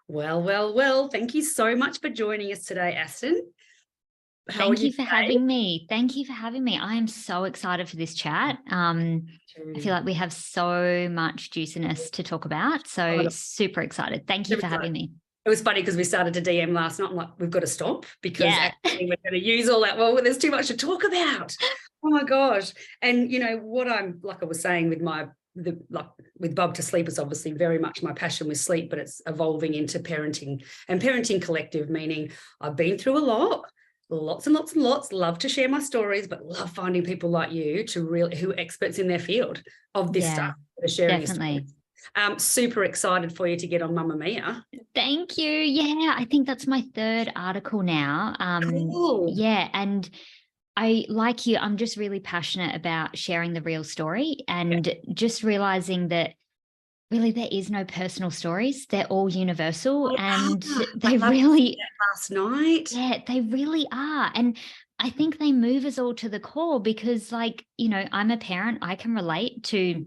Well, well, well, thank you so much for joining us today, Aston. How are Thank you you for today? having me. Thank you for having me. I am so excited for this chat. I feel Too. like we have so much juiciness to talk about. Oh, So look, super excited. Thank you I'm for excited. having me. It was funny because we started to DM last night. I'm like, we've got to stop because Yeah. actually we're going to use all that. Well, there's too much to talk about. Oh my gosh. And you know what I'm like I was saying with with Bob to Sleep is obviously very much my passion with sleep, but it's evolving into parenting and parenting collective, meaning I've been through a lot, lots and lots and lots, love to share my stories, but love finding people like you to really who are experts in their field of this stuff Yeah, that are sharing your definitely. stories. Super excited for you to get on Mamma Mia. Thank you. Yeah, I think that's my third article now. Cool. Yeah, and I like you, I'm just really passionate about sharing the real story Yeah. and just realizing that really there is no personal stories. They're all universal They and are. I they love to see really, that last night. yeah, they really are. And I think they move us all to the core because, like, I'm a parent, I can relate to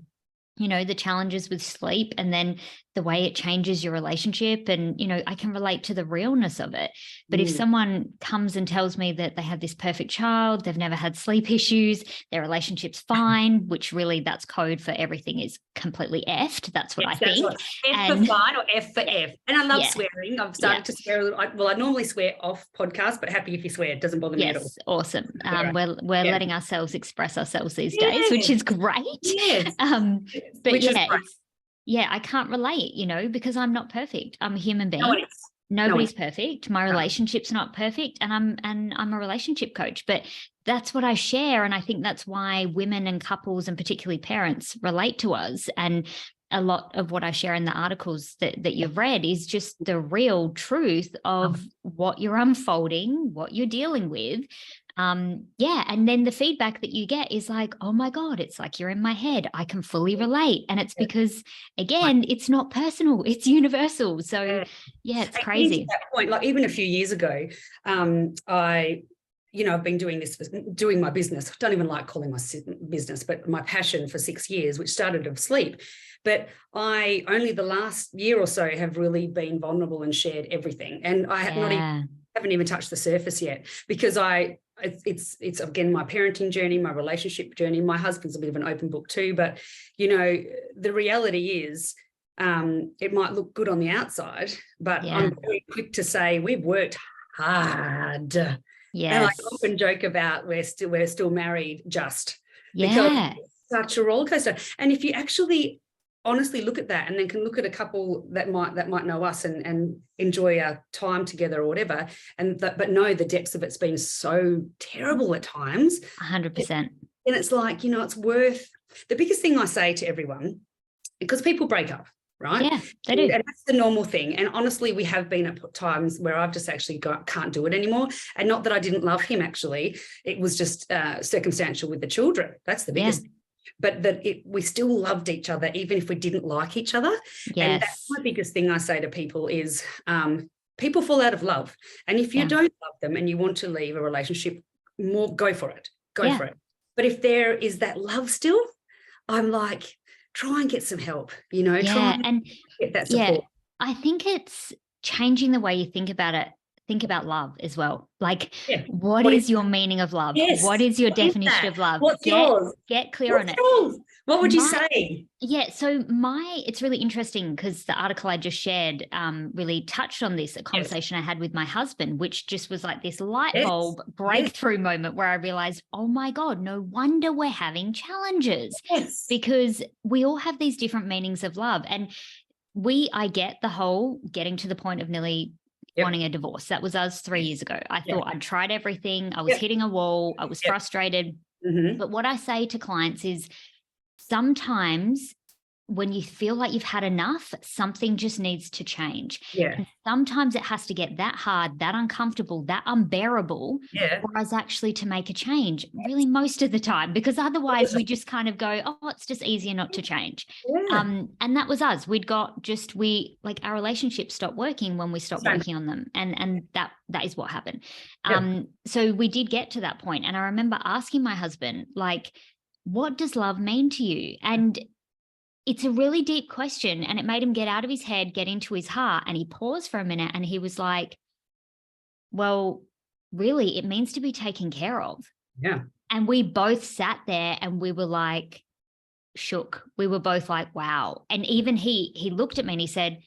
the challenges with sleep and then the way it changes your relationship. And, I can relate to the realness of it. But if Mm. someone comes and tells me that they have this perfect child, they've never had sleep issues, their relationship's fine, which really that's code for everything is completely effed. That's what I Yes, that's think. what F for And fine or F for yeah, F. And I love yeah, swearing. I've yeah. started to swear a little. Well, I normally swear off podcast, but happy if you swear. It doesn't bother me at all. Yes, awesome. Swear. We're Yeah. letting ourselves express ourselves these days, which Yes. is great. Yes. Um, but Which is yeah, great. I can't relate, because I'm not perfect. I'm a human No one being. is. No one is. Nobody's perfect. My No. relationship's not perfect, and I'm a relationship coach. But that's what I share, and I think that's why women and couples, and particularly parents, relate to us. And a lot of what I share in the articles that you've read is just the real truth of what you're unfolding, what you're dealing with. Yeah. And then the feedback that you get is like, oh my God, it's like you're in my head. I can fully relate. And it's because, again, it's not personal, it's universal. So Yeah. yeah, it's And getting to crazy. that point, like even a few years ago, I've been doing my business. I don't even like calling my business, but my passion for 6 years, which started of sleep. But I only the last year or so have really been vulnerable and shared everything. And I have not even Yeah. haven't even touched the surface yet because it's again my parenting journey, my relationship journey. My husband's a bit of an open book too, but the reality is it might look good on the outside, but Yeah. I'm very quick to say we've worked hard. And I Yes. often joke about we're still married just because Yeah. it's such a roller coaster. And if you actually honestly look at that and then can look at a couple that might know us and enjoy our time together or whatever, but know the depths of it's been so terrible at times, 100%. then it's like, it's worth the biggest thing I say to everyone, because people break up, right? Yeah, they And do. that's the normal thing. And honestly, we have been at times where I've just actually can't do it anymore. And not that I didn't love him, actually. It was just circumstantial with the children. That's the Yeah. biggest thing. But that we still loved each other, even if we didn't like each other. And that's Yes. my biggest thing I say to people is people fall out of love. And if you Yeah. don't love them and you want to leave a relationship, go for it. Go Yeah. for it. But if there is that love still, I'm like, try and get some help, try Yeah. and And get that yeah, support. I think it's changing the way you think about it. Think about love as well. Like, Yeah. what What is is your meaning of love? Yes. What is your What is definition that? of love? What's yours? Get clear on What's it. yours? What would you My say? Yeah, so it's really interesting because the article I just shared really touched on this, a Yes. conversation I had with my husband, which just was like this light Yes. bulb Yes. breakthrough moment where I realized, oh my God, no wonder we're having challenges, Yes. because we all have these different meanings of love. And I get the whole getting to the point of nearly Yep. wanting a divorce. That was us 3 years ago. I Yep. thought I'd tried everything. I was Yep. hitting a wall. I was Yep. frustrated. Mm-hmm. But what I say to clients is, sometimes when you feel like you've had enough, something just needs to change. Yeah. And sometimes it has to get that hard, that uncomfortable, that unbearable Yeah. for us actually to make a change, really most of the time, because otherwise we just kind of go, oh, it's just easier not to change. Yeah. And that was us. Our relationship stopped working when we stopped Same. working on them. And that is what happened. Yep. So we did get to that point. And I remember asking my husband, like, what does love mean to you? And it's a really deep question, and it made him get out of his head, get into his heart. And he paused for a minute and he was like, well, really, it means to be taken care of. Yeah. And we both sat there and we were like, shook. We were both like, wow. And even he looked at me and he said,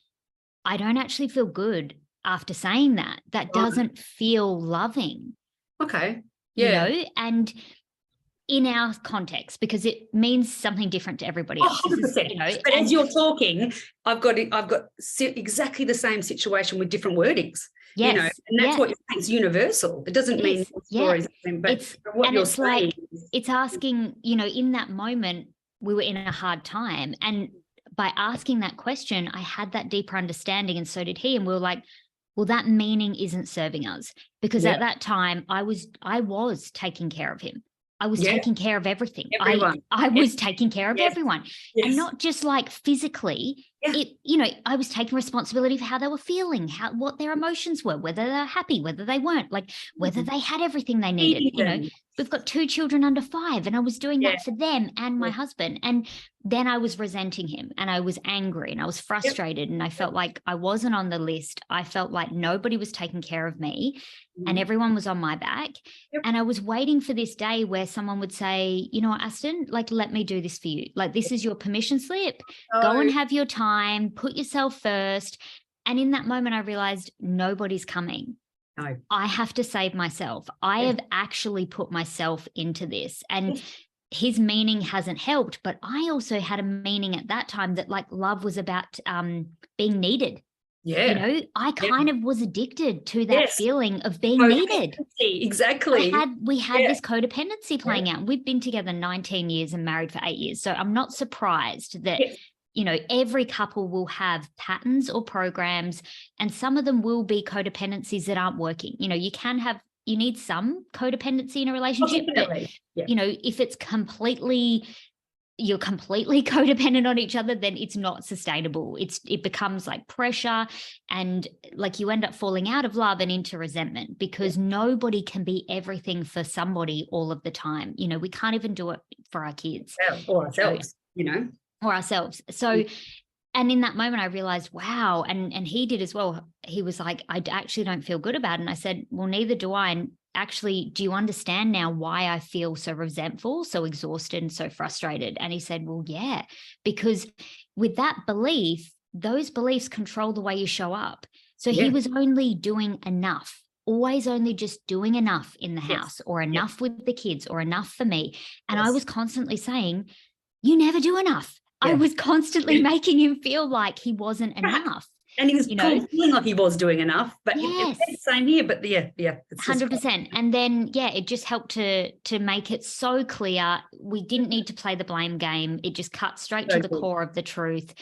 I don't actually feel good after saying that. That doesn't feel loving. Okay. Yeah. You know, and in our context, because it means something different to everybody else. 100%. You know, but as you're talking, I've got exactly the same situation with different wordings. Yes, you know, and that's what you're saying. It's universal. It doesn't mean stories, but what you're saying, it's asking, you know, in that moment, we were in a hard time. And by asking that question, I had that deeper understanding, and so did he. And we were like, well, that meaning isn't serving us, because at that time I was taking care of him. I was taking care of everything. I was taking care of everyone. And not just like physically. You know, I was taking responsibility for how they were feeling, what their emotions were, whether they're happy, whether they weren't, like whether they had everything they needed. You know, we've got 2 children under 5, and I was doing that for them and my husband. And then I was resenting him, and I was angry, and I was frustrated, and I felt like I wasn't on the list. I felt like nobody was taking care of me, and everyone was on my back. And I was waiting for this day where someone would say, you know, Aston, like, let me do this for you. Like, this is your permission slip. Go and have your time, put yourself first. And in that moment, I realized nobody's coming. No. I have to save myself. I have actually put myself into this. And his meaning hasn't helped, but I also had a meaning at that time that like love was about being needed. Yeah. You know, I kind of was addicted to that feeling of being needed. Exactly. We had this codependency playing out. We've been together 19 years and married for 8 years. So I'm not surprised that, you know, every couple will have patterns or programs, and some of them will be codependencies that aren't working. You know, you need some codependency in a relationship, but you know, if it's you're completely codependent on each other, then it's not sustainable. It becomes like pressure, and like you end up falling out of love and into resentment, because nobody can be everything for somebody all of the time. You know, we can't even do it for our kids or ourselves, you know, or ourselves. So, and in that moment I realized, wow. And he did as well. He was like, I actually don't feel good about it. And I said, well, neither do I. And actually, do you understand now why I feel so resentful, so exhausted, and so frustrated? And he said, well, yeah, because with that belief, those beliefs control the way you show up. So he was only doing enough, always only just doing enough in the house, or enough with the kids, or enough for me. And I was constantly saying, you never do enough. I was constantly making him feel like he wasn't enough. And he was feeling like he was doing enough, but it's the same here. But it's 100%. And then it just helped to make it so clear. We didn't need to play the blame game. It just cut straight to the core of the truth.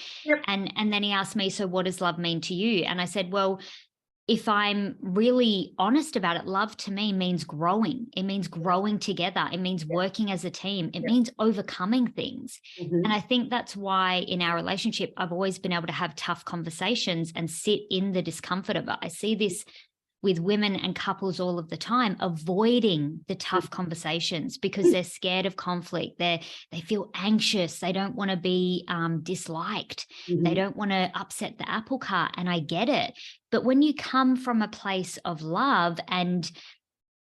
And then he asked me, so what does love mean to you? And I said, well, if I'm really honest about it, love to me means growing. It means growing together. It means working as a team. It means overcoming things. And I think that's why in our relationship, I've always been able to have tough conversations and sit in the discomfort of it. I see this with women and couples all of the time, avoiding the tough conversations because they're scared of conflict. They feel anxious. They don't want to be disliked. They don't want to upset the apple cart. And I get it. But when you come from a place of love and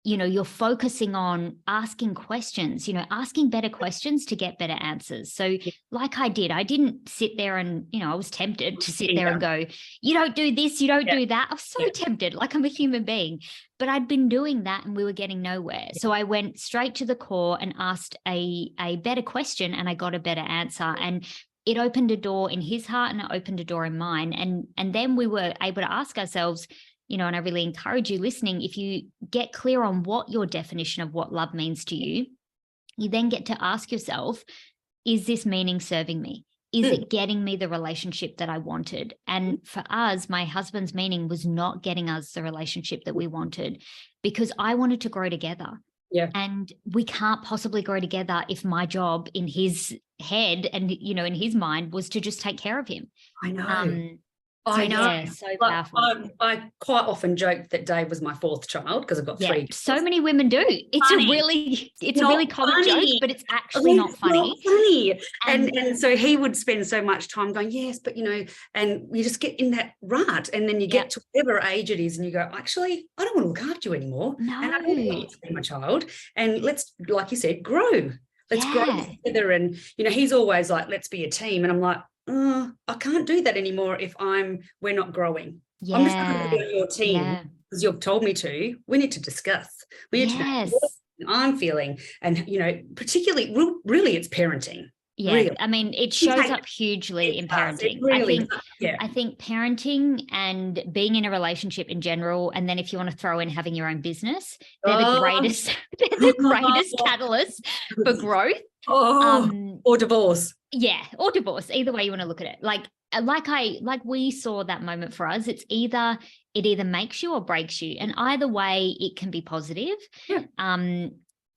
you know, you're focusing on asking questions, you know, asking better questions to get better answers. So like I didn't sit there and, you know, I was tempted to sit there and go, you don't do this, you don't do that. I was so tempted, like I'm a human being, but I'd been doing that and we were getting nowhere. So I went straight to the core and asked a better question, and I got a better answer. And it opened a door in his heart and it opened a door in mine. And then we were able to ask ourselves, you know, and I really encourage you listening, if you get clear on what your definition of what love means to you, you then get to ask yourself, is this meaning serving me? Is it getting me the relationship that I wanted? And for us, my husband's meaning was not getting us the relationship that we wanted, because I wanted to grow together. And we can't possibly grow together if my job in his head and, you know, in his mind was to just take care of him. I know. I know. yeah, so Like, powerful. I quite often joke that Dave was my fourth child because I've got Yeah, three. so many women do. It's Funny. a Not really common funny. joke, but it's actually not It's funny. not funny. And And so he would spend so much time going, yes, but and you just get in that rut, and then you get to whatever age it is, and you go, actually, I don't want to look after you anymore. no, And I don't want to be my child. And let's, like you said, grow. Let's grow together. And he's always like, let's be a team. And I'm like, I can't do that anymore if we're not growing. I'm just going to be on your team because you've told me to. We need to discuss. We need to know what I'm feeling. And, particularly, really, it's parenting. Yeah, really. I mean, it shows up hugely in parenting. Really I think parenting and being in a relationship in general, and then if you want to throw in having your own business, they're the greatest, catalyst for growth. Or divorce. Yeah, or divorce. Either way you want to look at it. Like we saw that moment for us. It either makes you or breaks you, and either way, it can be positive. Yeah.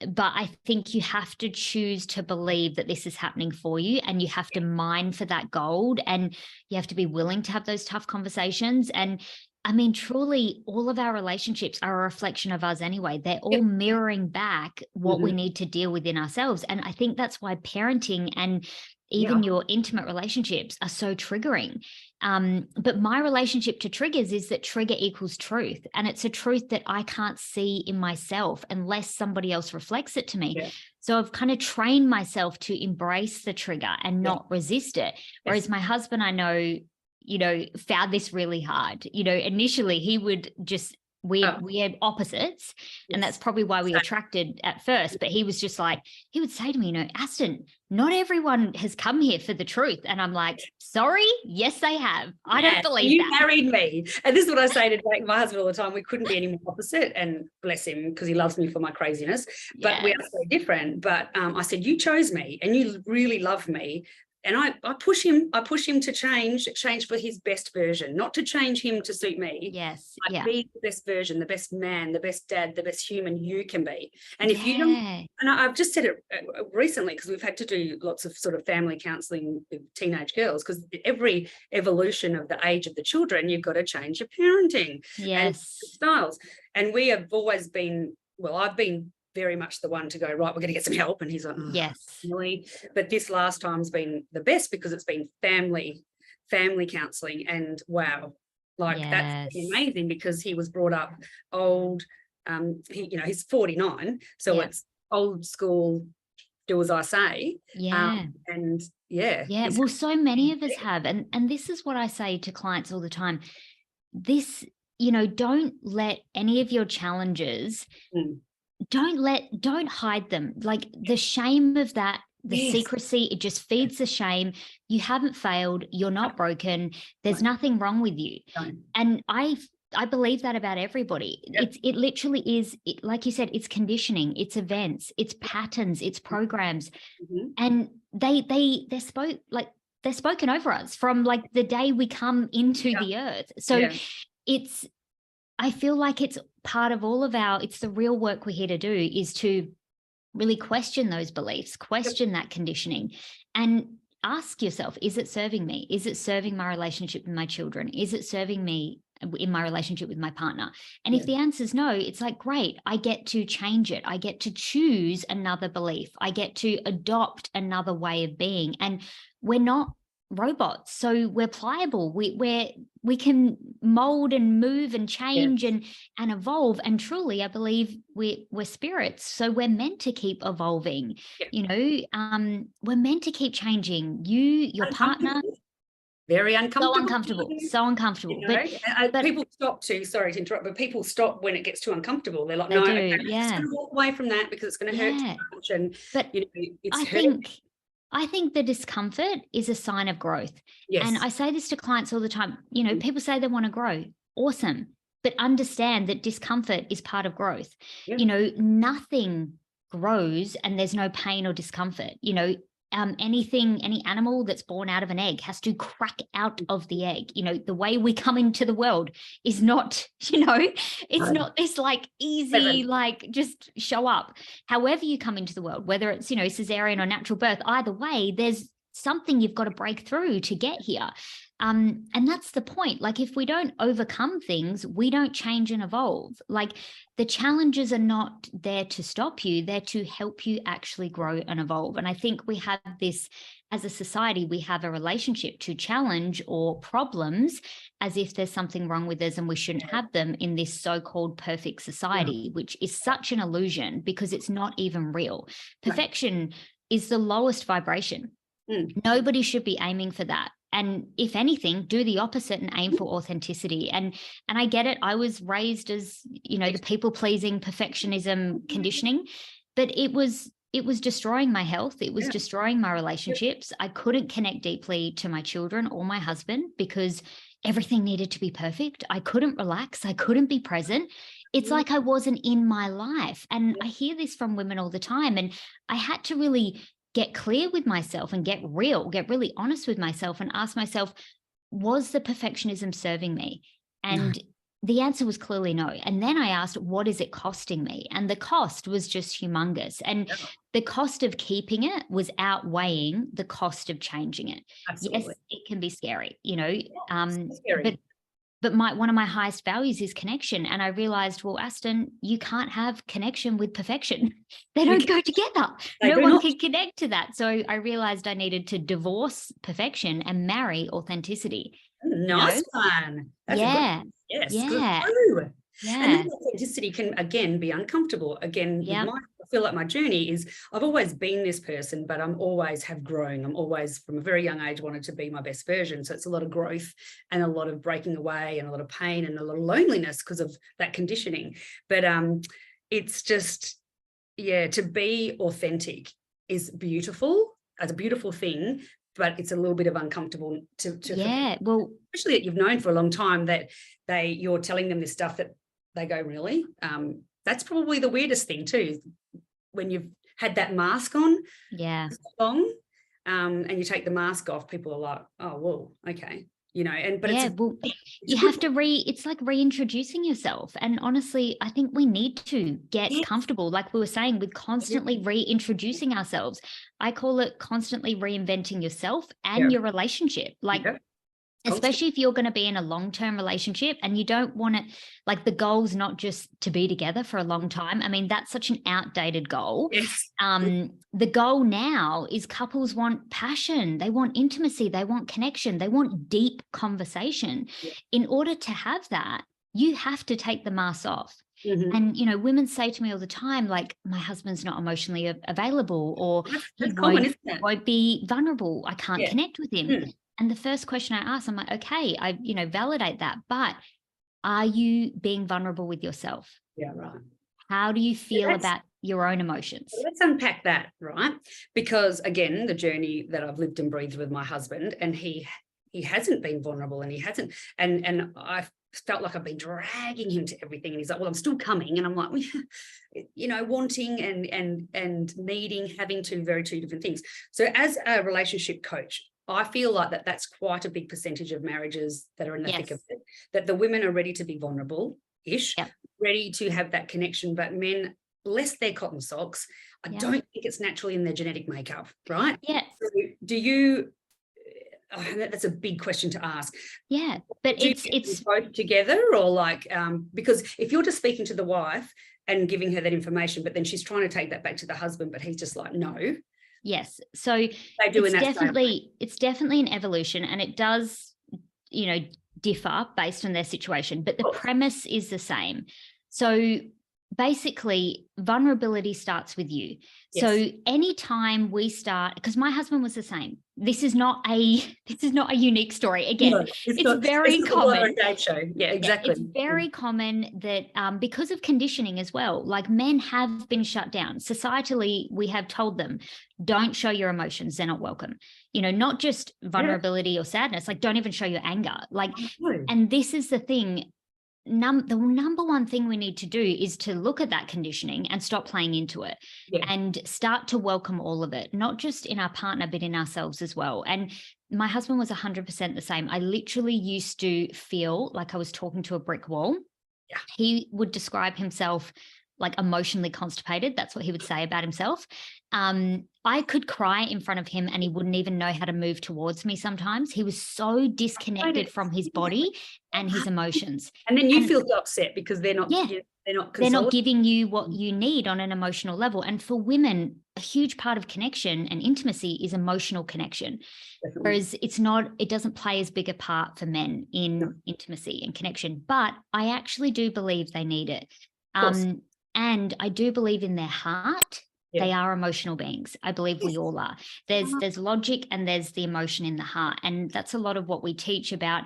But I think you have to choose to believe that this is happening for you, and you have to mine for that gold, and you have to be willing to have those tough conversations. And I mean, truly, all of our relationships are a reflection of us anyway. They're all mirroring back what we need to deal with in ourselves. And I think that's why parenting and even your intimate relationships are so triggering. But my relationship to triggers is that trigger equals truth. And it's a truth that I can't see in myself unless somebody else reflects it to me. Yeah. So I've kind of trained myself to embrace the trigger and not resist it. Whereas my husband, I know, found this really hard. Initially he would just, we had opposites, and that's probably why we attracted at first. But he was just like, he would say to me, Aston, not everyone has come here for the truth. And I'm like, sorry, yes, they have. I don't believe you that. You married me. And this is what I say to my husband all the time. We couldn't be any more opposite, and bless him because he loves me for my craziness. But we are so different. But I said, you chose me and you really love me. And I push him to change for his best version, not to change him to suit me. Yes. Be the best version, the best man, the best dad, the best human you can be. And if you don't, and I've just said it recently because we've had to do lots of sort of family counselling with teenage girls, because every evolution of the age of the children, you've got to change your parenting and styles. And we have always been, I've been very much the one to go, right, we're going to get some help. And he's like, really? But this last time's been the best because it's been family counselling, and wow, that's amazing because he was brought up old. He's 49, so it's old school, do as I say. Well, so many of us have, and this is what I say to clients all the time. This, don't let any of your challenges don't hide them. Like the shame of that, the secrecy, it just feeds the shame. You haven't failed. You're not broken. There's nothing wrong with you. And I believe that about everybody. It literally is, like you said, it's conditioning, it's events, it's patterns, it's programs. And they're spoken over us from like the day we come into the earth. So I feel like it's part of all of it's the real work we're here to do, is to really question those beliefs, question that conditioning, and ask yourself, is it serving me? Is it serving my relationship with my children? Is it serving me in my relationship with my partner? And if the answer is no, it's like, great, I get to change it. I get to choose another belief. I get to adopt another way of being. And we're not robots, so we're pliable. We can mold and move and change and evolve. And truly, I believe we're spirits, so we're meant to keep evolving. We're meant to keep changing. Your partner. Very uncomfortable. So uncomfortable. But people stop sorry to interrupt, but people stop when it gets too uncomfortable. They're like, no, I'm just going to walk away from that because it's going to hurt too much. And it's I think the discomfort is a sign of growth. Yes. And I say this to clients all the time. People say they want to grow. Awesome. But understand that discomfort is part of growth. Yeah. Nothing grows and there's no pain or discomfort. Any animal that's born out of an egg has to crack out of the egg. The way we come into the world is not, it's not this like easy, like just show up. However you come into the world, whether it's, cesarean or natural birth, either way, there's something you've got to break through to get here. And that's the point. Like, if we don't overcome things, we don't change and evolve. Like, the challenges are not there to stop you, they're to help you actually grow and evolve. And I think we have this, as a society, we have a relationship to challenge or problems as if there's something wrong with us and we shouldn't have them in this so-called perfect society, which is such an illusion because it's not even real. Perfection is the lowest vibration. Nobody should be aiming for that. And if anything, do the opposite and aim for authenticity. And I get it. I was raised as, you know, the people-pleasing perfectionism conditioning, but it was destroying my health. It was destroying my relationships. I couldn't connect deeply to my children or my husband because everything needed to be perfect. I couldn't relax. I couldn't be present. It's like I wasn't in my life. And I hear this from women all the time. And I had to really get clear with myself and get really honest with myself and ask myself, was the perfectionism serving me? And the answer was clearly no. And then I asked, what is it costing me? And the cost was just humongous. And the cost of keeping it was outweighing the cost of changing it. Absolutely. Yes, it can be scary, you know, scary. but one of my highest values is connection. And I realized, well, Aston, you can't have connection with perfection. They don't go together. No one can connect to that. So I realized I needed to divorce perfection and marry authenticity. Nice one. That's good. Yes. Good. And then authenticity can, again, be uncomfortable. Again, with I feel like my journey is I've always been this person, but I'm always have grown. I'm always, from a very young age, wanted to be my best version. So it's a lot of growth and a lot of breaking away and a lot of pain and a lot of loneliness because of that conditioning. But it's just, to be authentic is beautiful. It's a beautiful thing, but it's a little bit of uncomfortable to well, especially that you've known for a long time that you're telling them this stuff that they go, really? That's probably the weirdest thing too, when you've had that mask on so long, and you take the mask off, people are like, oh, well, okay. You know, but you have to it's like reintroducing yourself. And honestly, I think we need to get comfortable, like we were saying, with constantly reintroducing ourselves. I call it constantly reinventing yourself and your relationship. Like, especially if you're going to be in a long-term relationship and you don't want it, like, the goal's not just to be together for a long time. I mean, that's such an outdated goal. The goal now is couples want passion, they want intimacy, they want connection, they want deep conversation. In order to have that, you have to take the mask off. And, you know, women say to me all the time, like, my husband's not emotionally available, or he won't be vulnerable. I can't connect with him. And the first question I ask, I'm like, okay, I, you know, validate that, but are you being vulnerable with yourself? Yeah, right. How do you feel about your own emotions? Let's unpack that, right? Because again, the journey that I've lived and breathed with my husband, and he hasn't been vulnerable, and he hasn't, and I felt like I've been dragging him to everything, and he's like, well, I'm still coming, and I'm like, you know, wanting and needing, having two different things. So as a relationship coach, I feel like that's quite a big percentage of marriages that are in the thick of it, that the women are ready to be vulnerable-ish, ready to have that connection, but men, less their cotton socks. I don't think it's naturally in their genetic makeup, right? So do you, that's a big question to ask. But it's both together, or like, because if you're just speaking to the wife and giving her that information, but then she's trying to take that back to the husband, but he's just like, no. So it's definitely an evolution, and it does, you know, differ based on their situation, but the premise is the same. So basically, vulnerability starts with you. So anytime we start, because my husband was the same. This is not a unique story. Again, it's very common. Yeah, exactly. It's very common that because of conditioning as well, like, men have been shut down. Societally, we have told them, don't show your emotions, they're not welcome. You know, not just vulnerability or sadness, like, don't even show your anger. Like, and this is the thing. The number one thing we need to do is to look at that conditioning and stop playing into it and start to welcome all of it, not just in our partner, but in ourselves as well. And my husband was 100% the same. I literally used to feel like I was talking to a brick wall. He would describe himself like emotionally constipated. That's what he would say about himself. I could cry in front of him and he wouldn't even know how to move towards me sometimes. He was so disconnected from his body and his emotions. And then you feel so upset because they're not they're not giving you what you need on an emotional level. And for women, a huge part of connection and intimacy is emotional connection. Definitely. Whereas it doesn't play as big a part for men in intimacy and connection. But I actually do believe they need it. And I do believe in their heart. They are emotional beings. I believe we all are. There's logic and there's the emotion in the heart. And that's a lot of what we teach about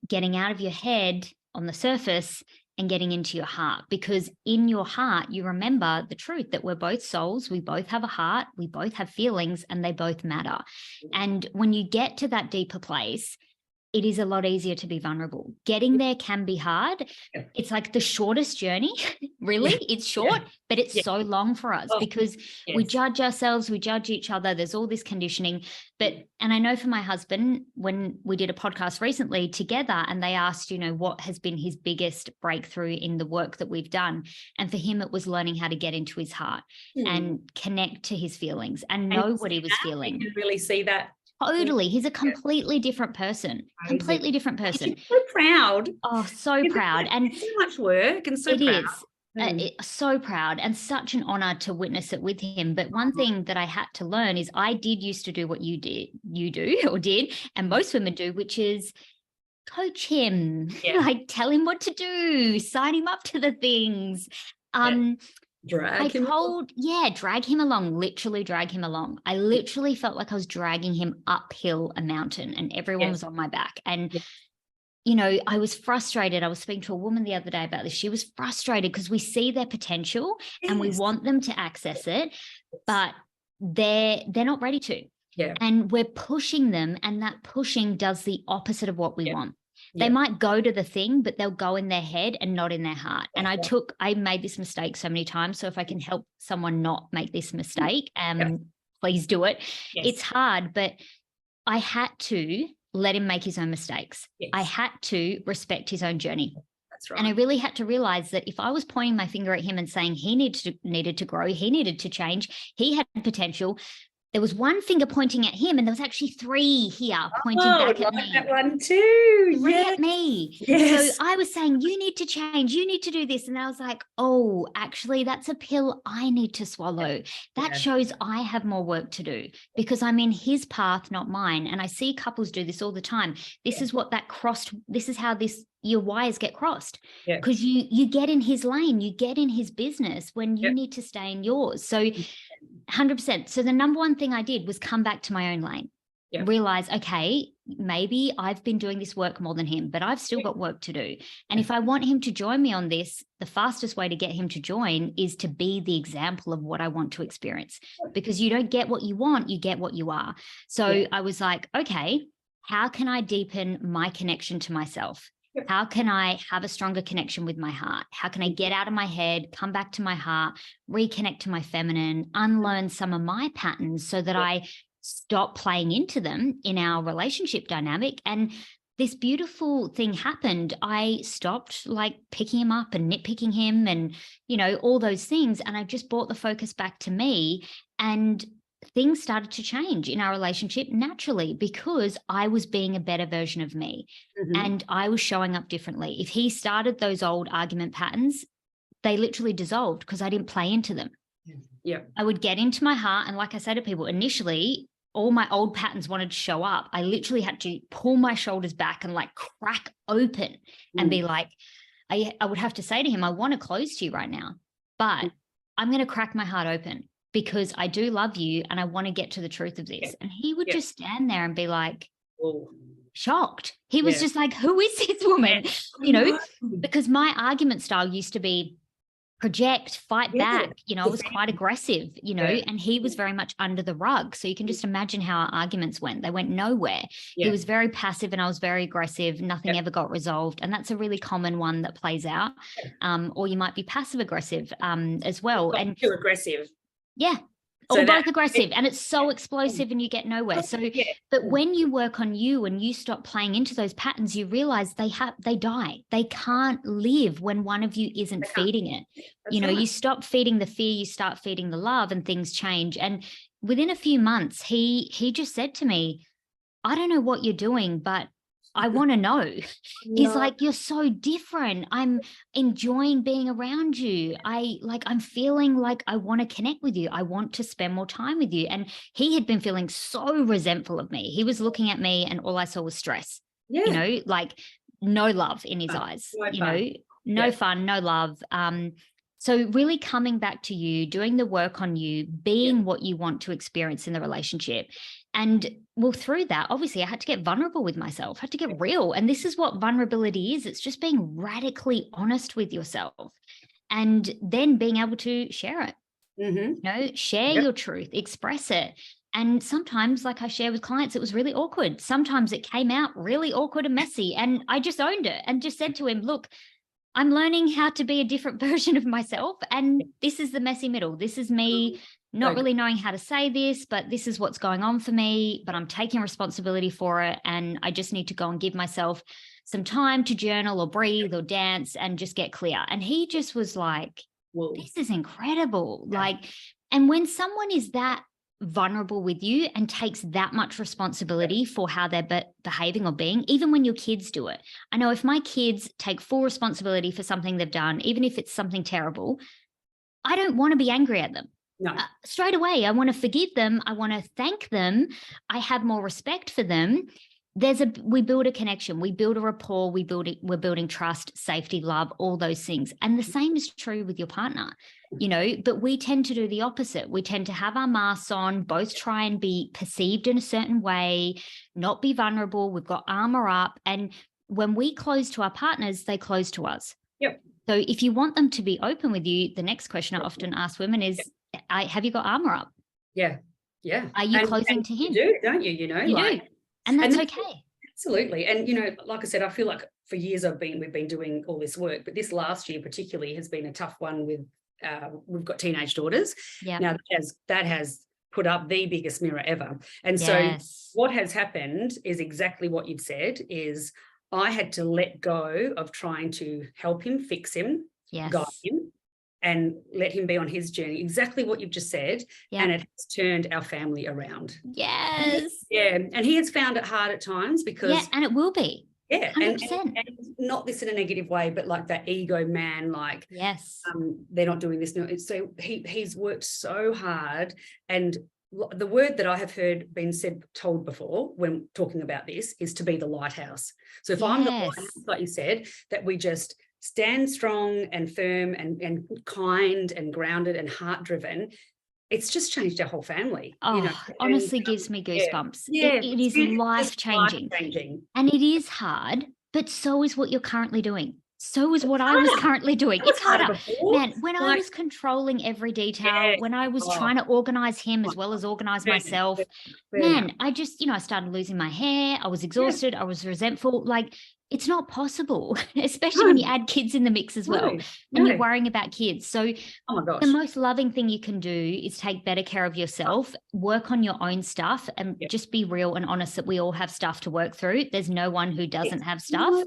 getting out of your head on the surface and getting into your heart, because in your heart, you remember the truth that we're both souls. We both have a heart. We both have feelings and they both matter. And when you get to that deeper place, it is a lot easier to be vulnerable. Getting there can be hard. It's like the shortest journey, really. It's short, but it's so long for us because we judge ourselves, we judge each other. There's all this conditioning. And I know for my husband, when we did a podcast recently together and they asked, what has been his biggest breakthrough in the work that we've done? And for him, it was learning how to get into his heart and connect to his feelings and know what he was feeling. You can really see that. Totally. He's a completely different person. Completely different person. He's so proud. Oh, so proud. And so much work and so proud. So proud and such an honor to witness it with him. But one thing that I had to learn is I did used to do what you did, and most women do, which is coach him, like tell him what to do, sign him up to the things. Drag him along, literally drag him along. I literally felt like I was dragging him uphill a mountain and everyone was on my back. And, I was frustrated. I was speaking to a woman the other day about this. She was frustrated because we see their potential and we want them to access it, but they're not ready to. Yeah. And we're pushing them, and that pushing does the opposite of what we want. They might go to the thing, but they'll go in their head and not in their heart. And I made this mistake so many times. So if I can help someone not make this mistake, please do it. Yes. It's hard, but I had to let him make his own mistakes. Yes. I had to respect his own journey. That's right. And I really had to realize that if I was pointing my finger at him and saying he needed to grow, he needed to change, he had potential, there was one finger pointing at him and there was actually three here pointing back at me. That one too. Three at me. Yes. So I was saying, you need to change, you need to do this. And I was like, oh, actually, that's a pill I need to swallow. That shows I have more work to do because I'm in his path, not mine. And I see couples do this all the time. This is what this is how your wires get crossed because you get in his lane, you get in his business when you need to stay in yours. So 100%. So the number one thing I did was come back to my own lane, realize, okay, maybe I've been doing this work more than him, but I've still got work to do. And if I want him to join me on this, the fastest way to get him to join is to be the example of what I want to experience, because you don't get what you want, you get what you are. So I was like, okay, how can I deepen my connection to myself? How can I have a stronger connection with my heart? How can I get out of my head, come back to my heart, reconnect to my feminine, unlearn some of my patterns so that I stop playing into them in our relationship dynamic? And this beautiful thing happened. I stopped like picking him up and nitpicking him and, all those things. And I just brought the focus back to me, and things started to change in our relationship naturally because I was being a better version of me and I was showing up differently. If he started those old argument patterns, they literally dissolved because I didn't play into them. Yeah. I would get into my heart. And like I said to people, initially, all my old patterns wanted to show up. I literally had to pull my shoulders back and like crack open and be like, I would have to say to him, I want to close to you right now, but I'm going to crack my heart open, because I do love you and I want to get to the truth of this. And he would just stand there and be like, shocked. He was just like, who is this woman? Because my argument style used to be project, fight back. I was quite aggressive, and he was very much under the rug. So you can just imagine how our arguments went. They went nowhere. He was very passive and I was very aggressive. Nothing ever got resolved. And that's a really common one that plays out. Or you might be passive aggressive as well. And too aggressive. Yeah. or both aggressive, and it's so explosive and you get nowhere. So, but when you work on you and you stop playing into those patterns, you realize they die. They can't live when one of you isn't feeding it. You know, you stop feeding the fear, you start feeding the love, and things change. And within a few months, he just said to me, I don't know what you're doing, but I want to know. He's like, you're so different. I'm enjoying being around you. I'm feeling like I want to connect with you. I want to spend more time with you. And he had been feeling so resentful of me. He was looking at me and all I saw was stress, you know, like no love in his eyes, no fun, no love. So really coming back to you, doing the work on you, being what you want to experience in the relationship. And well, through that, obviously, I had to get vulnerable with myself, I had to get real. And this is what vulnerability is. It's just being radically honest with yourself and then being able to share it, you know, share your truth, express it. And sometimes, like I share with clients, it was really awkward. Sometimes it came out really awkward and messy. And I just owned it and just said to him, look, I'm learning how to be a different version of myself. And this is the messy middle. This is me not really knowing how to say this, but this is what's going on for me, but I'm taking responsibility for it. And I just need to go and give myself some time to journal or breathe or dance and just get clear. And he just was like, this is incredible. Like, and when someone is that vulnerable with you and takes that much responsibility for how they're behaving or being, even when your kids do it. I know if my kids take full responsibility for something they've done, even if it's something terrible, I don't want to be angry at them. Straight away, I want to forgive them. I want to thank them. I have more respect for them. We build a connection, we build a rapport, we're building trust, safety, love, all those things. And the same is true with your partner, you know, but we tend to do the opposite. We tend to have our masks on, both try and be perceived in a certain way, not be vulnerable. We've got armor up. And when we close to our partners, they close to us. So if you want them to be open with you, the next question I often ask women is, have you got armor up? Are you closing to him? You do, don't you? You know, you do. And that's okay. Absolutely. And, you know, like I said, I feel like for years we've been doing all this work, but this last year particularly has been a tough one with, we've got teenage daughters. Now that has put up the biggest mirror ever. And so what has happened is exactly what you've said, is I had to let go of trying to help him, fix him, guide him, and let him be on his journey. Exactly what you've just said. And it has turned our family around. And he has found it hard at times because... and it will be. 100%. And not this in a negative way, but like that ego man, like, they're not doing this. No, so he's worked so hard. And the word that I have heard told before when talking about this is to be the lighthouse. So if I'm the lighthouse, like you said, that we just stand strong and firm and kind and grounded and heart driven, it's just changed our whole family. Oh, you know? Honestly, gives me goosebumps. It is life-changing. And it is hard, but so is what you're currently doing. So is what I was currently doing. It's harder. Man, when I was controlling every detail, when I was trying to organize him as well as organize myself, man, I just, you know, I started losing my hair. I was exhausted. I was resentful. Like, it's not possible, especially when you add kids in the mix as well, and you're worrying about kids. So the most loving thing you can do is take better care of yourself, work on your own stuff, and just be real and honest that we all have stuff to work through. There's no one who doesn't have stuff.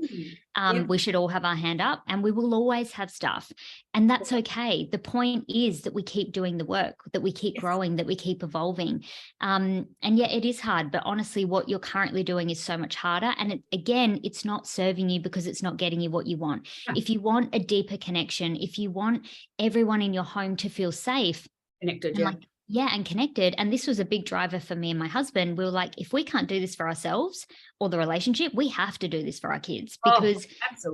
We should all have our hand up, and we will always have stuff. And that's okay. The point is that we keep doing the work, that we keep growing, that we keep evolving. And it is hard, but honestly, what you're currently doing is so much harder. And it's not serving you because it's not getting you what you want. If you want a deeper connection, if you want everyone in your home to feel safe, connected, and connected. And this was a big driver for me and my husband. We were like, if we can't do this for ourselves or the relationship, we have to do this for our kids, because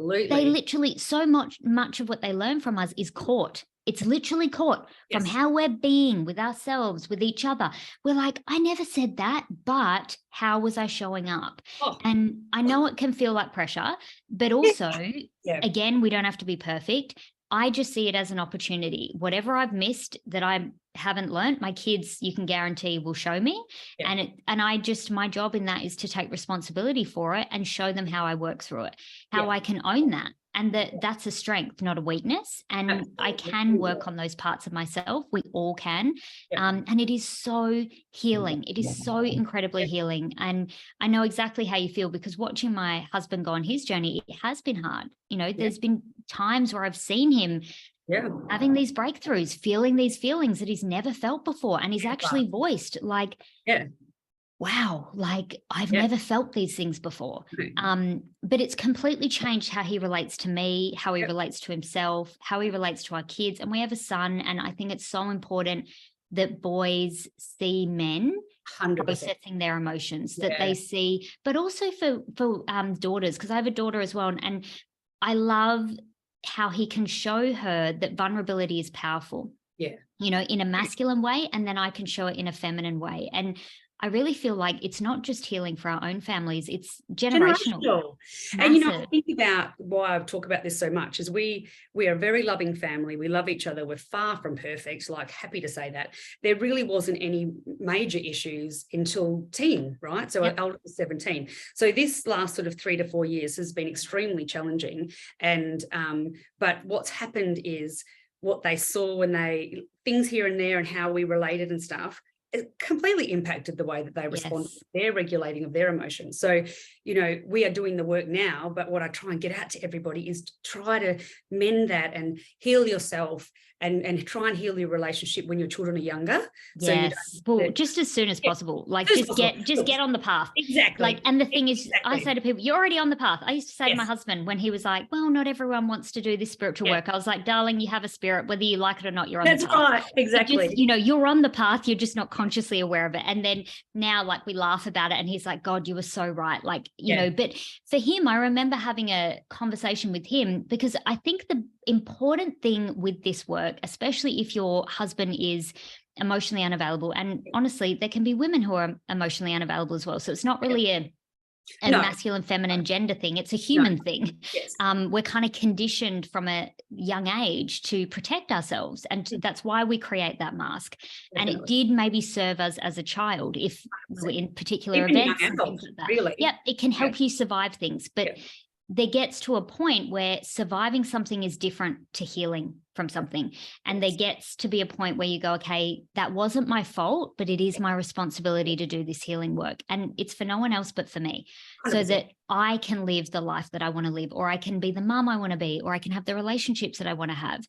they literally, so much of what they learn from us is caught. It's literally caught from how we're being with ourselves, with each other. We're like, I never said that, but how was I showing up? And I know it can feel like pressure, but also, again, we don't have to be perfect. I just see it as an opportunity. Whatever I've missed that I haven't learned, my kids, you can guarantee, will show me. And my job in that is to take responsibility for it and show them how I work through it, how I can own that. and that's a strength, not a weakness. And Absolutely. I can work on those parts of myself. We all can. And it is so healing. It is so incredibly healing. And I know exactly how you feel, because watching my husband go on his journey, it has been hard. You know, there's been times where I've seen him having these breakthroughs, feeling these feelings that he's never felt before. And he's actually voiced like, wow, like I've never felt these things before. But it's completely changed how he relates to me, how he relates to himself, how he relates to our kids. And we have a son. And I think it's so important that boys see men 100%. processing their emotions, that they see, but also for daughters, because I have a daughter as well. And I love how he can show her that vulnerability is powerful. You know, in a masculine way, and then I can show it in a feminine way. And I really feel like it's not just healing for our own families, it's generational. And, you know, I think about why I talk about this so much is we are a very loving family. We love each other. We're far from perfect, like happy to say that. There really wasn't any major issues until teen, right? So I was 17. So this last sort of 3 to 4 years has been extremely challenging. And, but what's happened is what they saw when things here and there and how we related and stuff, it completely impacted the way that they respond to their regulating of their emotions. So, you know, we are doing the work now, but what I try and get out to everybody is to try to mend that and heal yourself and try and heal your relationship when your children are younger. Well, just as soon as possible. Like just get on the path. Exactly. Like, and the thing is, I say to people, you're already on the path. I used to say to my husband when he was like, well, not everyone wants to do this spiritual work. I was like, darling, you have a spirit, whether you like it or not, you're on the path. That's right. Exactly. Just, you know, you're on the path. You're just not consciously aware of it. And then now, like, we laugh about it and he's like, God, you were so right. Like, you know, but for him, I remember having a conversation with him, because I think the important thing with this work, especially if your husband is emotionally unavailable, and honestly, there can be women who are emotionally unavailable as well. So it's not really a masculine, feminine gender thing. It's a human thing. We're kind of conditioned from a young age to protect ourselves. And that's why we create that mask. And it did maybe serve us as a child if we were in particular events and things like that. Really. It can help you survive things. But there gets to a point where surviving something is different to healing from something. And there gets to be a point where you go, okay, that wasn't my fault, but it is my responsibility to do this healing work. And it's for no one else but for me, 100%. So that I can live the life that I want to live, or I can be the mom I want to be, or I can have the relationships that I want to have,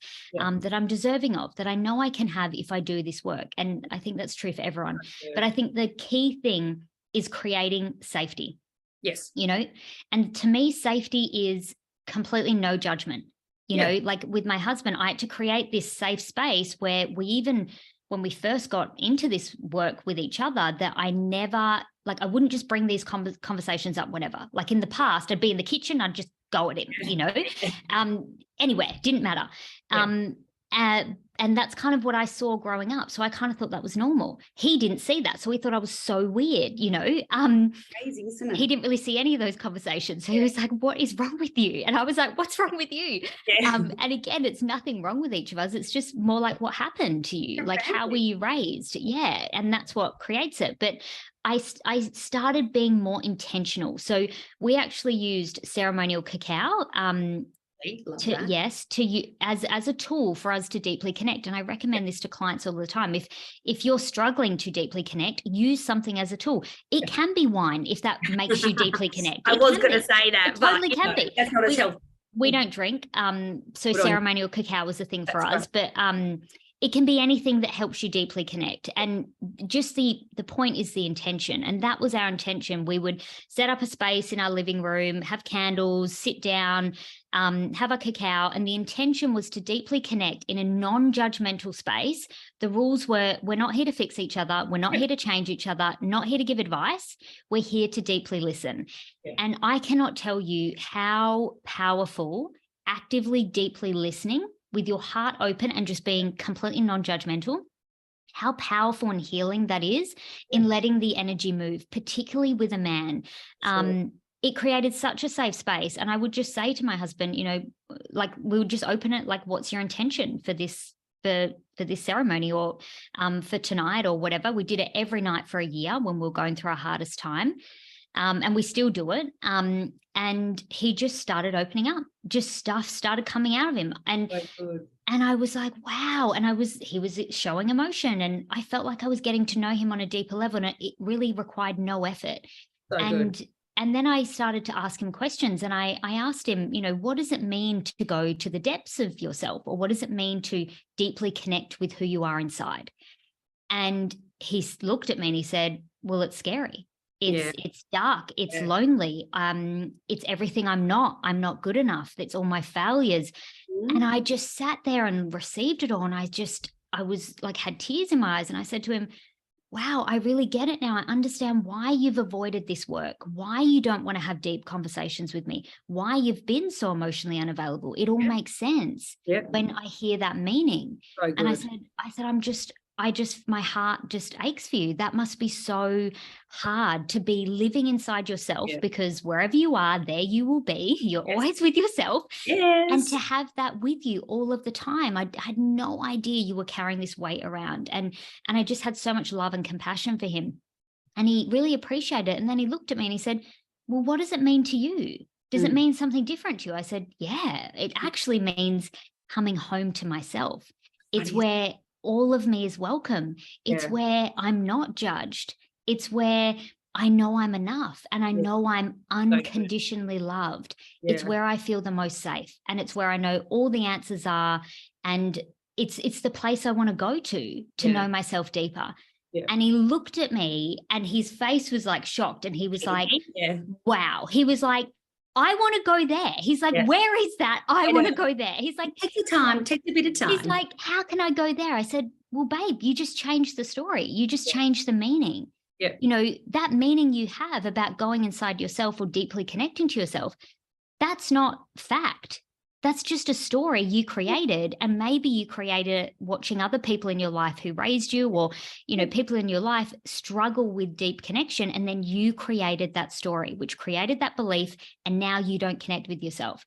that I'm deserving of, that I know I can have if I do this work. And I think that's true for everyone. But I think the key thing is creating safety. You know, and to me, safety is completely no judgment. You know, like with my husband, I had to create this safe space where when we first got into this work with each other, that I never, like, I wouldn't just bring these conversations up whenever. Like in the past, I'd be in the kitchen, I'd just go at him, you know, anywhere, didn't matter. And that's kind of what I saw growing up. So I kind of thought that was normal. He didn't see that. So he thought I was so weird, you know. Amazing, isn't it? He didn't really see any of those conversations. So he was like, what is wrong with you? And I was like, what's wrong with you? And again, it's nothing wrong with each of us. It's just more like what happened to you, like how were you raised? And that's what creates it. But I started being more intentional. So we actually used ceremonial cacao as a tool for us to deeply connect. And I recommend this to clients all the time. If you're struggling to deeply connect, use something as a tool. It can be wine if that makes you deeply connect. I was going to say that, it totally can be. That's not as helpful. We don't drink, so ceremonial cacao was a thing for us, but it can be anything that helps you deeply connect. And just the point is the intention. And that was our intention. We would set up a space in our living room, have candles, sit down, have a cacao. And the intention was to deeply connect in a non-judgmental space. The rules were, we're not here to fix each other. We're not here to change each other, not here to give advice. We're here to deeply listen. And I cannot tell you how powerful actively, deeply listening with your heart open and just being completely non-judgmental, how powerful and healing that is in letting the energy move, particularly with a man. It created such a safe space. And I would just say to my husband, you know, like we would just open it, like, what's your intention for this, for this ceremony, or for tonight or whatever. We did it every night for a year when we were going through our hardest time. And we still do it. And he just started opening up. just stuff started coming out of him. And So good. and I was like, wow. And he was showing emotion, and I felt like I was getting to know him on a deeper level, and it really required no effort. So good. And then I started to ask him questions, and I asked him, what does it mean to go to the depths of yourself? Or what does it mean to deeply connect with who you are inside? And he looked at me and he said, well, it's scary. It's dark. It's lonely. It's everything I'm not. I'm not good enough. It's all my failures. And I just sat there and received it all. And I was like, had tears in my eyes. And I said to him, wow, I really get it now. I understand why you've avoided this work, why you don't want to have deep conversations with me, why you've been so emotionally unavailable. It all makes sense when I hear that meaning. So And I good. said, my heart just aches for you. That must be so hard to be living inside yourself, because wherever you are, there you will be. You're always with yourself. Yes. And to have that with you all of the time, I had no idea you were carrying this weight around. And I just had so much love and compassion for him. And he really appreciated it. And then he looked at me and he said, well, what does it mean to you? Does it mean something different to you? I said, yeah, it actually means coming home to myself. It's where all of me is welcome. It's where I'm not judged. It's where I know I'm enough, and I know I'm unconditionally loved. It's where I feel the most safe, and it's where I know all the answers are. And it's the place I want to go to know myself deeper. And he looked at me and his face was like shocked. And he was like, wow. He was like, I want to go there. He's like, where is that? I want to go there. He's like, take your time, take a bit of time. He's like, how can I go there? I said, well, babe, you just changed the story. You just changed the meaning. That meaning you have about going inside yourself or deeply connecting to yourself, that's not fact. That's just a story you created. And maybe you created it watching other people in your life who raised you, or, people in your life struggle with deep connection. And then you created that story, which created that belief. And now you don't connect with yourself.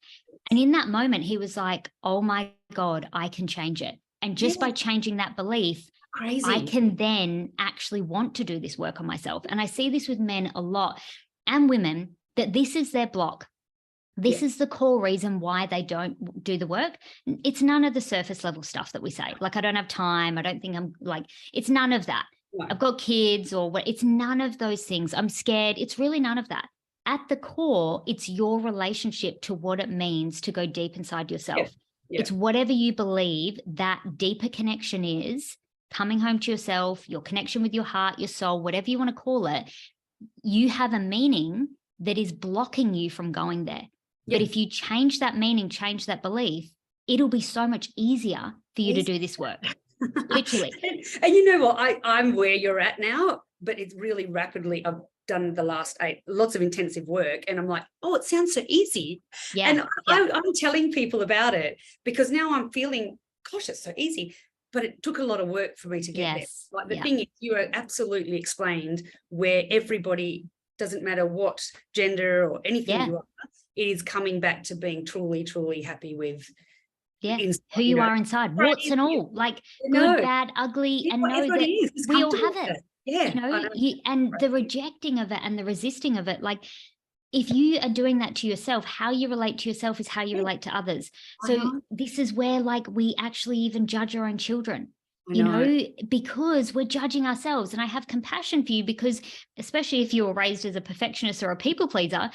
And in that moment, he was like, oh my God, I can change it. And just by changing that belief, I can then actually want to do this work on myself. And I see this with men a lot, and women, that this is their block. This is the core reason why they don't do the work. It's none of the surface level stuff that we say. Like, I don't have time. I don't think I'm like, it's none of that. No. I've got kids or what. It's none of those things. I'm scared. It's really none of that. At the core, it's your relationship to what it means to go deep inside yourself. It's whatever you believe that deeper connection is, coming home to yourself, your connection with your heart, your soul, whatever you want to call it. You have a meaning that is blocking you from going there. But if you change that meaning, change that belief, it'll be so much easier for you to do this work. Literally. And you know what? I'm where you're at now, but it's really rapidly. I've done the last 8, lots of intensive work, and I'm like, oh, it sounds so easy. And I'm telling people about it because now I'm feeling, gosh, it's so easy. But it took a lot of work for me to get there. Like the thing is, you are absolutely explained where everybody, doesn't matter what gender or anything you are, it is coming back to being truly, truly happy with who you are inside, warts and all, like good, bad, ugly, and know that we all have it. And the rejecting of it and the resisting of it, like if you are doing that to yourself, how you relate to yourself is how you relate to others. So this is where like we actually even judge our own children. Because we're judging ourselves. And I have compassion for you because, especially if you were raised as a perfectionist or a people pleaser,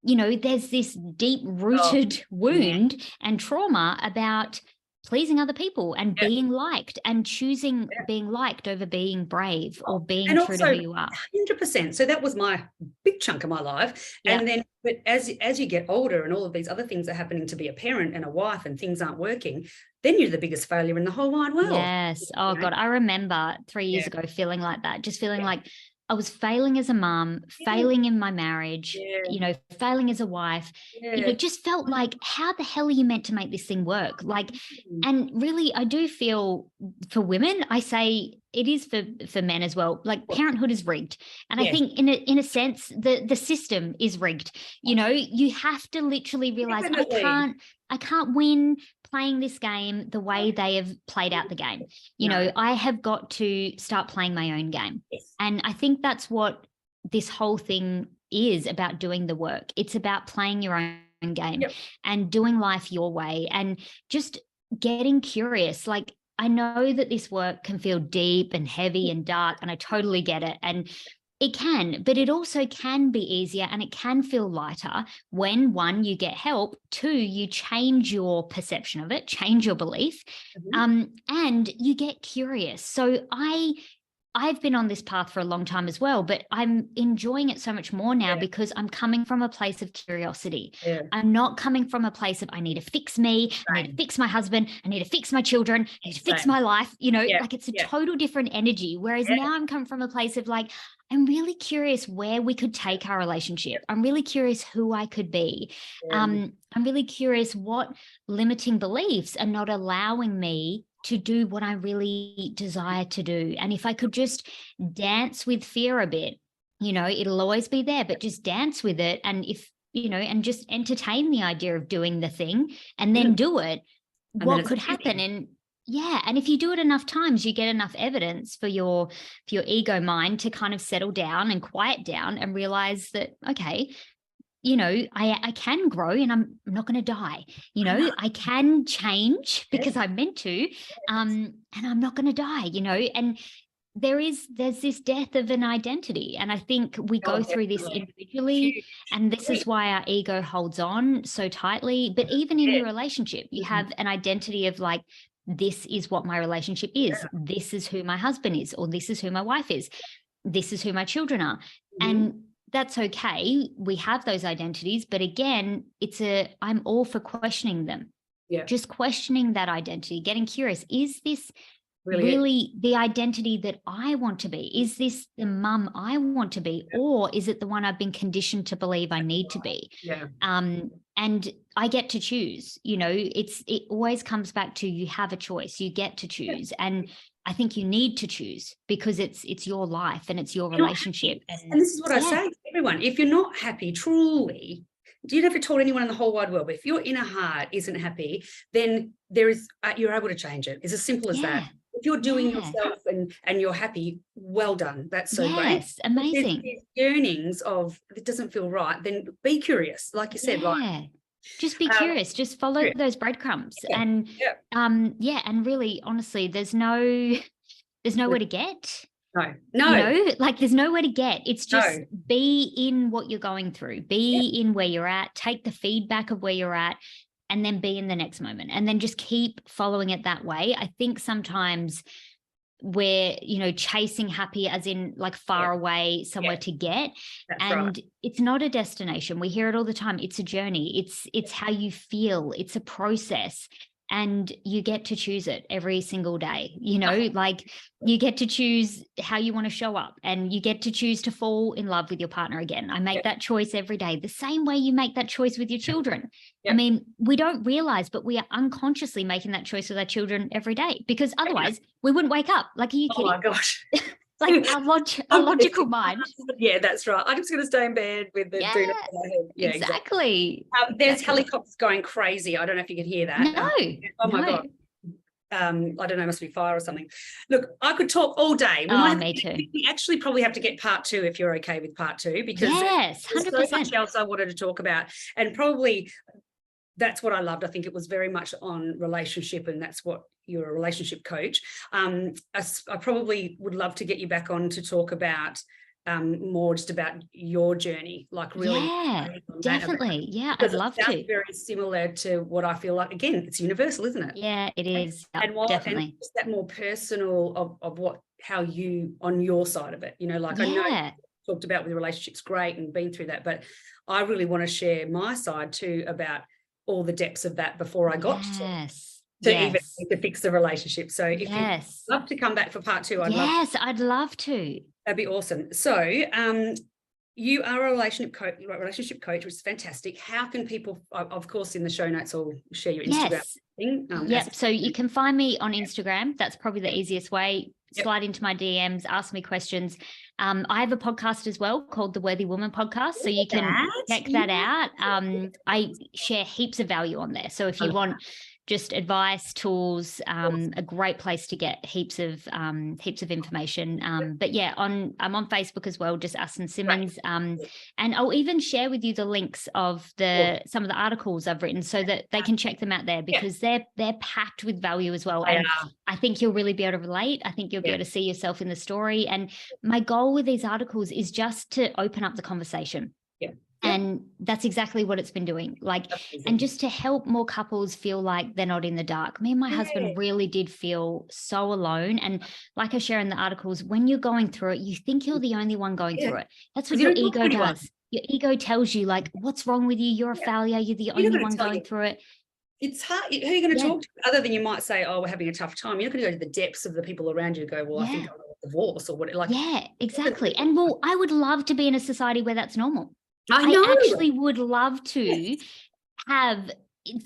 there's this deep rooted wound and trauma about pleasing other people and being liked and choosing being liked over being brave or being true to who you are. 100%. So that was my big chunk of my life. And then, but as you get older and all of these other things are happening to be a parent and a wife and things aren't working, then you're the biggest failure in the whole wide world. Yes. Oh God. I remember 3 years ago feeling like that, just feeling like I was failing as a mom, failing in my marriage, failing as a wife, just felt like, how the hell are you meant to make this thing work? Like, and really, I do feel for women, I say it is for men as well. Like parenthood is rigged. And I think in a sense, the system is rigged. You have to literally realize I can't win playing this game the way they have played out the game. I have got to start playing my own game. And I think that's what this whole thing is about, doing the work. It's about playing your own game Yep. and doing life your way and just getting curious. Like, I know that this work can feel deep and heavy and dark, and I totally get it. And it can, but it also can be easier and it can feel lighter when, one, you get help, two, you change your perception of it, change your belief, and you get curious. So I've been on this path for a long time as well, but I'm enjoying it so much more now because I'm coming from a place of curiosity. Yeah. I'm not coming from a place of I need to fix me, I need to fix my husband, I need to fix my children, I need to fix my life, like it's a total different energy. Whereas now I'm coming from a place of like, I'm really curious where we could take our relationship. I'm really curious who I could be. I'm really curious what limiting beliefs are not allowing me to do what I really desire to do. And if I could just dance with fear a bit, it'll always be there, but just dance with it. And and just entertain the idea of doing the thing and then do it, what could happen? And if you do it enough times, you get enough evidence for your ego mind to kind of settle down and quiet down and realize that, okay, I can grow and I'm not going to die. I can change because I'm meant to, and I'm not going to die, and there's this death of an identity. And I think we go through this individually, and this is why our ego holds on so tightly. But even in your relationship, you have an identity of like, this is what my relationship is. This is who my husband is, or this is who my wife is. This is who my children are. And that's okay. We have those identities, but again, I'm all for questioning them. Yeah. Just questioning that identity, getting curious. Is this really the identity that I want to be? Is this the mum I want to be? Or is it the one I've been conditioned to believe I need to be? Yeah. And I get to choose, it always comes back to, you have a choice, you get to choose. And I think you need to choose because it's your life and it's your relationship. And this is what I say to everyone. If you're not happy, truly, you'd never told anyone in the whole wide world, but if your inner heart isn't happy, then you're able to change it. It's as simple as that. If you're doing yourself and you're happy, well done. That's so great. Yes, amazing. If there's yearnings of it doesn't feel right, then be curious. Like you said, just be curious, just follow those breadcrumbs. And and really, honestly, there's nowhere to get. No. Like there's nowhere to get. It's just be in what you're going through, be in where you're at, take the feedback of where you're at, and then be in the next moment, and then just keep following it that way. I think sometimes we're, chasing happy as in like far away somewhere to get. That's it's not a destination. We hear it all the time. It's a journey. It's how you feel. It's a process. And you get to choose it every single day, like you get to choose how you want to show up, and you get to choose to fall in love with your partner again. I make that choice every day, the same way you make that choice with your children. I mean, we don't realize, but we are unconsciously making that choice with our children every day, because otherwise we wouldn't wake up. Like, are you kidding? Oh my gosh. Like our logical mind. Yeah, that's right. I'm just going to stay in bed with the doona in my head. Yeah, exactly. There's helicopters going crazy. I don't know if you could hear that. No. Oh my God. I don't know, must be fire or something. Look, I could talk all day. Me too. We actually probably have to get part 2 if you're okay with part 2, because yes, 100%. there's so much else I wanted to talk about, and probably that's what I loved. I think it was very much on relationship, and that's what you're a relationship coach. I probably would love to get you back on to talk about more just about your journey, like really. Definitely. I'd love to. It's very similar to what I feel like. Again, it's universal, isn't it? Yeah, it is. Definitely. And just that more personal of how you on your side of it. Like I know you talked about with the relationships, great, and been through that, but I really want to share my side too about all the depths of that before I got to even to fix the relationship. So if you'd love to come back for part 2, I'd love to. That'd be awesome. So you are a relationship coach, which is fantastic. How can people, of course, in the show notes, I'll share your Instagram thing. So you can find me on Instagram. That's probably the easiest way. Slide into my DMs, ask me questions. I have a podcast as well called the Worthy Woman Podcast, so you can check that out. I share heaps of value on there. So if you want just advice, tools, a great place to get heaps of information. But yeah, I'm on Facebook as well, just Aston Simmonds. And I'll even share with you the links of some of the articles I've written so that they can check them out there, because they're packed with value as well. And I think you'll really be able to relate. I think you'll be able to see yourself in the story. And my goal with these articles is just to open up the conversation. And that's exactly what it's been doing. Like, and just to help more couples feel like they're not in the dark. Me and my husband really did feel so alone. And like I share in the articles, when you're going through it, you think you're the only one going through it. That's what your ego does. Your ego tells you, like, what's wrong with you? You're a failure. You're the only one going through it. It's hard. Who are you going to talk to other than you might say, oh, we're having a tough time? You're not going to go to the depths of the people around you and go, well, I think I'm a divorce or what. Like, yeah, exactly. And well, I would love to be in a society where that's normal. I know. I actually would love to have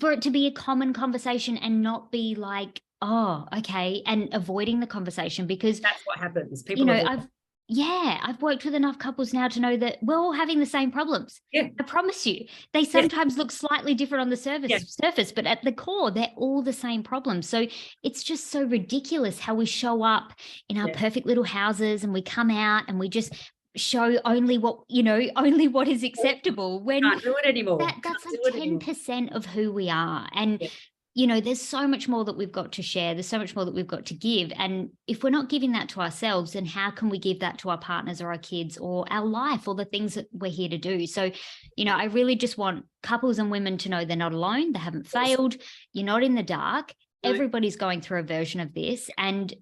for it to be a common conversation and not be like, oh, okay, and avoiding the conversation, because that's what happens. People, I've worked with enough couples now to know that we're all having the same problems. Yeah. I promise you. They sometimes look slightly different on the surface, but at the core, they're all the same problems. So it's just so ridiculous how we show up in our perfect little houses and we come out and we just show only what is acceptable, when can't do it anymore. That's like 10% of who we are. And there's so much more that we've got to share. There's so much more that we've got to give. And if we're not giving that to ourselves, then how can we give that to our partners or our kids or our life or the things that we're here to do? So, I really just want couples and women to know they're not alone. They haven't failed. You're not in the dark. No. Everybody's going through a version of this. And,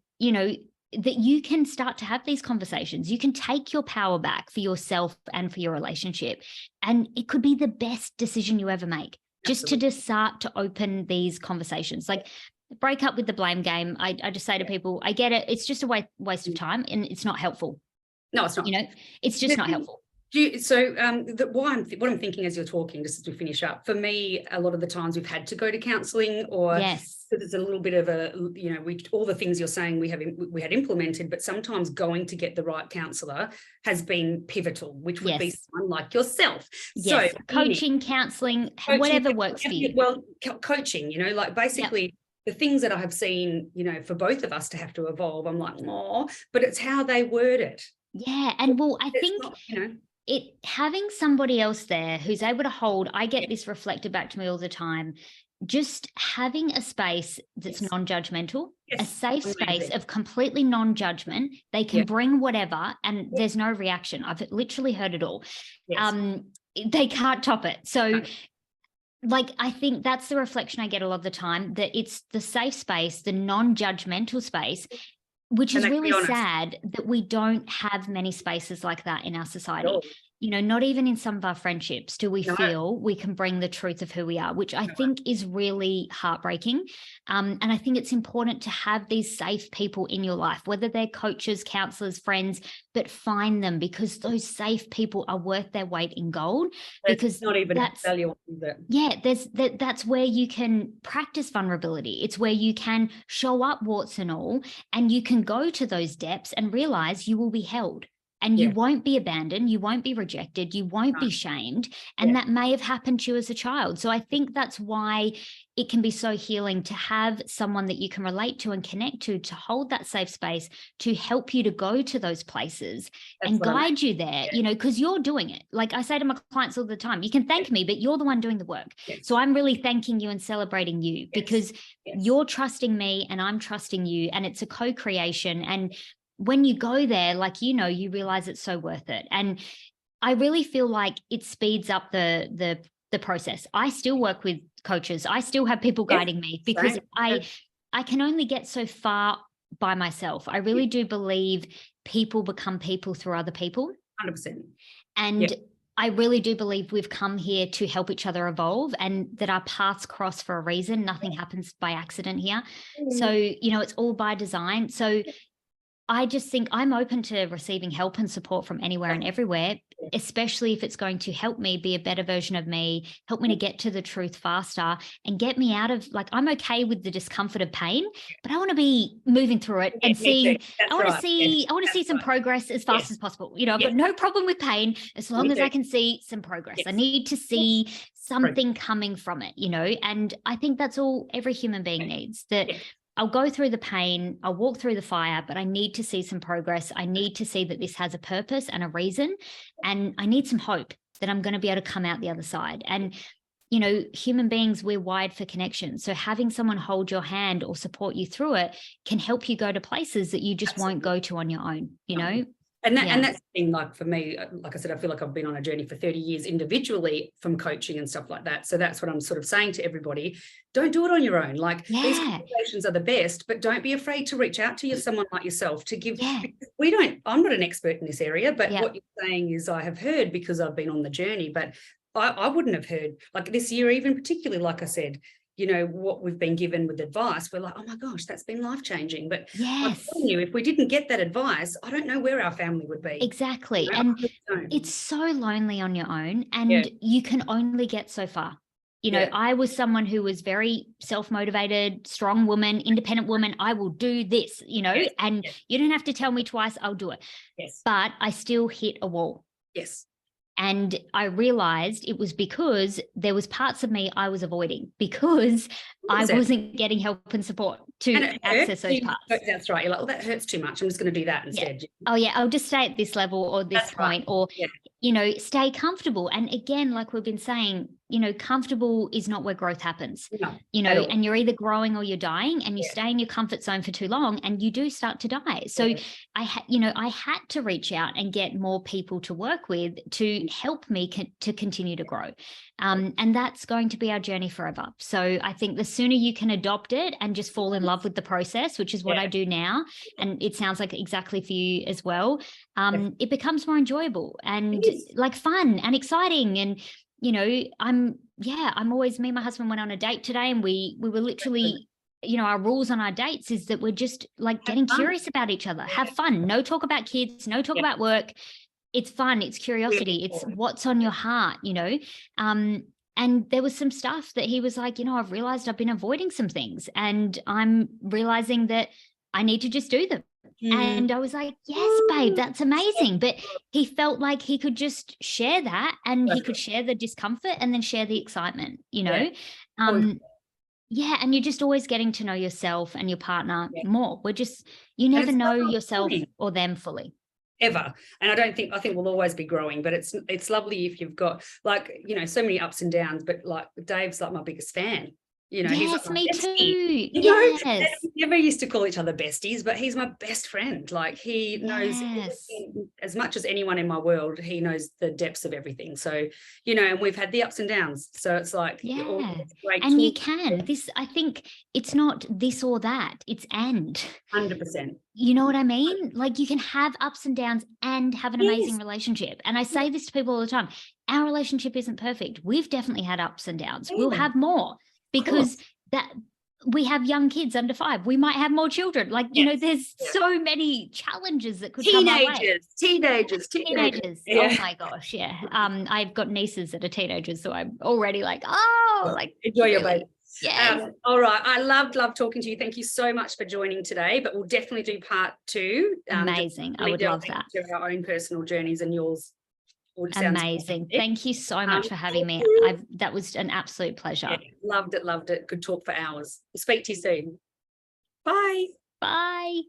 that you can start to have these conversations. You can take your power back for yourself and for your relationship. And it could be the best decision you ever make. Just to start to open these conversations. Like, break up with the blame game. I just say to people, I get it. It's just a waste of time and it's not helpful. No, it's not. It's just not helpful. What I'm thinking as you're talking, just as we finish up, for me, a lot of the times we've had to go to counselling, or there's a little bit of a, all the things you're saying we had implemented, but sometimes going to get the right counsellor has been pivotal, which would be someone like yourself. Yes. So coaching, counselling, whatever works for you. Well, coaching, like basically the things that I have seen, for both of us to have to evolve, I'm like, oh, but it's how they word it. Yeah. And well, I think, having somebody else there who's able to hold, I get this reflected back to me all the time, just having a space that's non-judgmental, a safe space of completely non-judgment. They can bring whatever and there's no reaction. I've literally heard it all. They can't top it. So I think that's the reflection I get a lot of the time, that it's the safe space, the non-judgmental space, which is really sad that we don't have many spaces like that in our society. No. Not even in some of our friendships do we feel we can bring the truth of who we are, which I think is really heartbreaking. And I think it's important to have these safe people in your life, whether they're coaches, counselors, friends, but find them, because those safe people are worth their weight in gold. Because not even value, is it? Yeah, that's where you can practice vulnerability. It's where you can show up warts and all, and you can go to those depths and realize you will be held. And you won't be abandoned, you won't be rejected, you won't be shamed. And that may have happened to you as a child. So I think that's why it can be so healing to have someone that you can relate to and connect to hold that safe space, to help you to go to those places and guide you there, because you're doing it. Like I say to my clients all the time, you can thank me, but you're the one doing the work. So I'm really thanking you and celebrating you because you're trusting me and I'm trusting you, and it's a co-creation. And when you go there, you realize it's so worth it. And I really feel like it speeds up the process. I still work with coaches. I still have people guiding me, because I can only get so far by myself. I really do believe people become people through other people. 100%. And I really do believe we've come here to help each other evolve, and that our paths cross for a reason. Nothing happens by accident here. So, it's all by design. So I just think I'm open to receiving help and support from anywhere and everywhere. especially if it's going to help me be a better version of me, help me to get to the truth faster and get me out of, like, I'm okay with the discomfort of pain, but I want to be moving through it and seeing, I want to see some progress as fast as possible. You know, I've got no problem with pain as long as I can see some progress. I need to see something coming from it, you know, and I think that's all every human being needs, that I'll go through the pain, I'll walk through the fire, but I need to see some progress. I need to see that this has a purpose and a reason, and I need some hope that I'm going to be able to come out the other side. And, you know, human beings, we're wired for connection. So having someone hold your hand or support you through it can help you go to places that you just won't go to on your own, you know? And that's the thing, like for me, like I said, I feel like I've been on a journey for 30 years individually from coaching and stuff like that. So that's what I'm sort of saying to everybody. Don't do it on your own. Like these conversations are the best, but don't be afraid to reach out to someone like yourself to give. I'm not an expert in this area, but what you're saying is I have heard because I've been on the journey, but I wouldn't have heard, like this year, even particularly, like I said, you know, what we've been given with advice, we're like, oh my gosh, that's been life-changing. But I'm telling you, if we didn't get that advice, I don't know where our family would be. Exactly. You know? And it's so lonely on your own, and you can only get so far. You know, I was someone who was very self-motivated, strong woman, independent woman. I will do this, you know, and you don't have to tell me twice, I'll do it. But I still hit a wall. And I realized it was because there was parts of me I was avoiding because I wasn't getting help and support to access those parts. That's right. You're like, well, that hurts too much. I'm just going to do that instead. Oh, yeah. I'll just stay at this level or this point or, you know, stay comfortable. And again, like we've been saying, you know, comfortable is not where growth happens, you know, and you're either growing or you're dying, and you stay in your comfort zone for too long and you do start to die. So I had to reach out and get more people to work with to help me to continue to grow. And that's going to be our journey forever. So I think the sooner you can adopt it and just fall in love with the process, which is what I do now, and it sounds like exactly for you as well, it becomes more enjoyable and like fun and exciting. And you know, I'm always, me and my husband went on a date today, and we were literally, you know, our rules on our dates is that we're just like getting curious about each other, have fun, no talk about kids, no talk about work. It's fun, it's curiosity, it's what's on your heart, you know. And there was some stuff that he was like, you know, I've realized I've been avoiding some things and I'm realizing that I need to just do them. And I was like, yes, babe, that's amazing. But he felt like he could just share that, and he could share the discomfort and then share the excitement, you know? And you're just always getting to know yourself and your partner more. You never know yourself or them fully. Ever. And I think we'll always be growing, but it's lovely if you've got, like, you know, so many ups and downs, but like Dave's like my biggest fan. You know, he's like me bestie. too. You know, we never used to call each other besties, but he's my best friend. Like he knows as much as anyone in my world. He knows the depths of everything. So, you know, and we've had the ups and downs. So it's like, great. And you can. This, I think, it's not this or that. It's and 100%. You know what I mean? Like you can have ups and downs and have an amazing relationship. And I say this to people all the time. Our relationship isn't perfect. We've definitely had ups and downs. We'll have more. Because that we have young kids under 5. We might have more children. Like, you know, there's so many challenges that could come our way. Teenagers. Oh my gosh. Yeah. I've got nieces that are teenagers. So I'm already like, enjoy your baby. Yeah. All right. I loved talking to you. Thank you so much for joining today, but we'll definitely do part 2. Amazing. I would love that. Our own personal journeys and yours. Amazing. Thank you so much for having me. That was an absolute pleasure. Loved it. Could talk for hours. We'll speak to you soon. Bye. Bye.